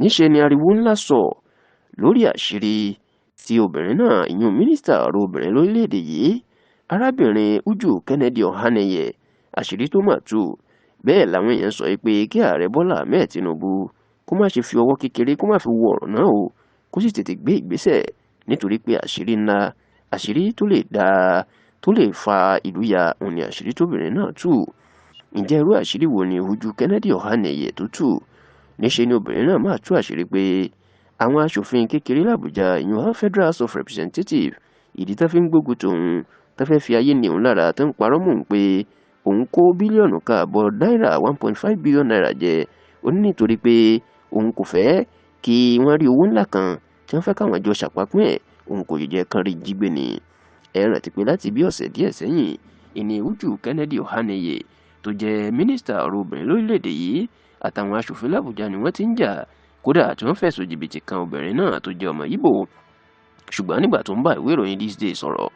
níṣe ni ariwo ńlá sọ lórí àṣírí tí obìnrin náà ìyún mínísítà ọ̀rọ̀ obìnrin lórílẹ̀‐èdè yìí arábìnrin Uju Kennedy Ohaneye àṣírí tó mà tú. Bẹ́ẹ̀ làwọn èèyàn sọ pé kí ààrẹ Bọ́lá Ahmed Tinubu kó má ṣe fi ọwọ́ kékeré kó má fi wo ọ̀rọ̀ náà o, kó sì tètè gbé ìgbésẹ̀ nítorí pé àṣírí ńlá, àṣírí tó lè fa ìlú ya òun ni àṣírí tóbìnrin náà tú. Ǹjẹ́ irú àṣírí wo ni Uju Kennedy Ohaneye tó tú? Níṣe ni obìnrin náà máa tú àṣírí pé àwọn aṣòfin kékeré l'Àbújá ìyún Federal House of Representatives ìdí tó fi ń gbógun tòun tó fẹ́ fi ayé ní òun lára tó ń parọ́ mọ́ òun pé òun kó bílíọ̀nù káàbọ̀ náírà 1.5 billion naira jẹ, ó ní nítorí pé òun kò fẹ́ kí wọ́n rí owó ńlá kan tí wọ́n fẹ́ káwọn jọ ṣàpapín ẹ̀, òun kò jẹ́ kán rí jí gbé ni. Ẹ rántí pé láti bí ọ̀sẹ̀ díẹ̀ sẹ́yìn ìní Uju Kennedy Ohaneye tó jẹ́ mínísítà ọ̀rọ̀ obìnrin lórílẹ̀‐èdè yìí àtàwọn aṣòfin l'Àbújá ni wọ́n ti ń jà, kódà tí wọ́n fẹ̀sùn jìbìtì kan obìnrin náà tó jẹ́ ọmọ Ìgbò. Ṣùgbọ́n nígbà tó ń bá ìwé ìròyìn This Day sọ̀rọ̀,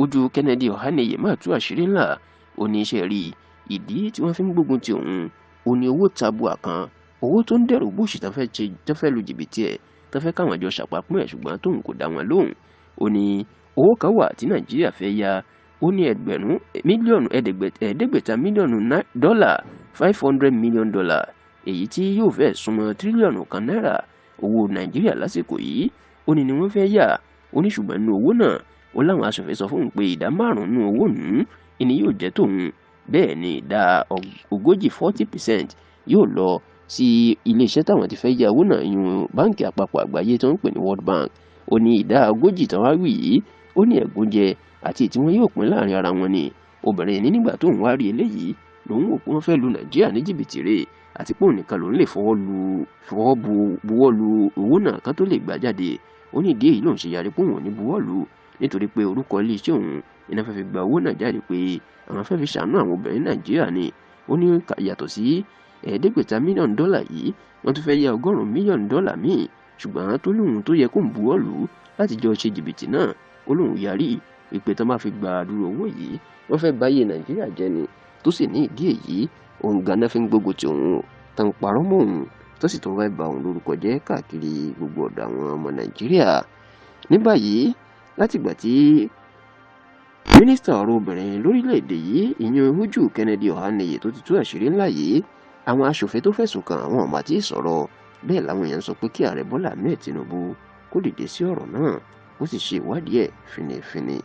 Uju Kennedy Ohaneye máa tú àṣírí ńlá. Ó ní iṣẹ́ rí ìdí tí wọ́n fi ń gbógun ti òun, ó ní owó tabua kan, owó tó ń dẹ̀rù bóṣì tó fẹ́ lu jìbìtì ẹ̀ tó fẹ́ káwọn jọ ṣàpapín ẹ̀ ṣùgbọ́n tóun kò dá wọn lóhùn. Ó ní owó kan wà tí Nàìjíríà fẹ́ ya, ó ní ẹ̀ẹ́dẹ́gbẹ̀ta mílíọ̀nù dọ́là $500 million, èyí tí yóò fẹ́ súnmọ́ tírílíọ̀nù kan náírà owó Nàìjíríà lásìkò yìí. Ó ní wọ́n fẹ́ yà, ó ní ṣùgbọ́n nínú owó náà ó láwọn aṣòfin sọ fún òun pé ìdá 5 nínú owó ìní yóò jẹ́ tòun. Bẹ́ẹ̀ ni ìdá 40% yóò lọ sí iléeṣẹ́ táwọn ti fẹ́ yá owó náà yún báńkì àpapọ̀ àgbáyé tó ń pè ní World Bank. Ó ní ìdá 40 tó wá wí yìí ó ní ẹ̀gúnjẹ àti tí wọ́n yóò pín láàrin ara wọn ni. Obìnrin ní nígbà tó ń wá rí eléyìí lòun wò pé wọ́n fẹ́ lu Nàìjíríà ní jìbìtì rẹ̀ àti pé òun nìkan lòun lè buwọ́ lu owó náà kan tó lè gbà jáde. Ó ní ìdí èyí lòun ṣe yarí pé òun ò ní buwọ́ lù nítorí pé orúkọ iléeṣẹ́ òun iná fẹ́ fi gba owó náà jáde pé àwọn fẹ́ fi ṣàánú àwọn obìnrin Nàìjíríà ni. Ó ní yàtọ̀ sí ẹ̀ẹ́dẹ́gbẹ̀ta mílíọ̀nù dọ́là yìí wọ́n tún fẹ́ yá $100 million míì, ṣùgbọ́n tó lóun tó yẹ kó ń buwọ́ lù láti jọ ṣe jìbìtì náà ó lóun yarí ìpè tó máa fi gba àdúrà owó yìí wọ́n fẹ́ báyé Nàìjíríà jẹ́ ni, tó sì ní ìdí èyí òun ganan fi ń gbógun ti òun tó ń parọ́ mọ́ òun tó sì tún fẹ́ ba òun lórúkọ jẹ́ káàkiri gbogbo ọ̀dọ̀ àwọn ọmọ Nàìjíríà. Ní báyìí látìgbà tí mínísítà ọ̀rọ̀ obìnrin lórílẹ̀‐èdè yìí ìyún Uju Kennedy Ohaneye tó ti tú àṣírí ńlá yìí, àwọn aṣòfin tó fẹ̀sùn kàn àwọn ọ̀mà tí ì sọ̀rọ̀. Bẹ́ẹ̀ làwọn èèyàn sọ pé kí ààrẹ Bọ́lá Ahmed Tinubu kó dìde sí ọ̀rọ̀ náà ó sì ṣe ìwádìí ẹ̀ fínífíní.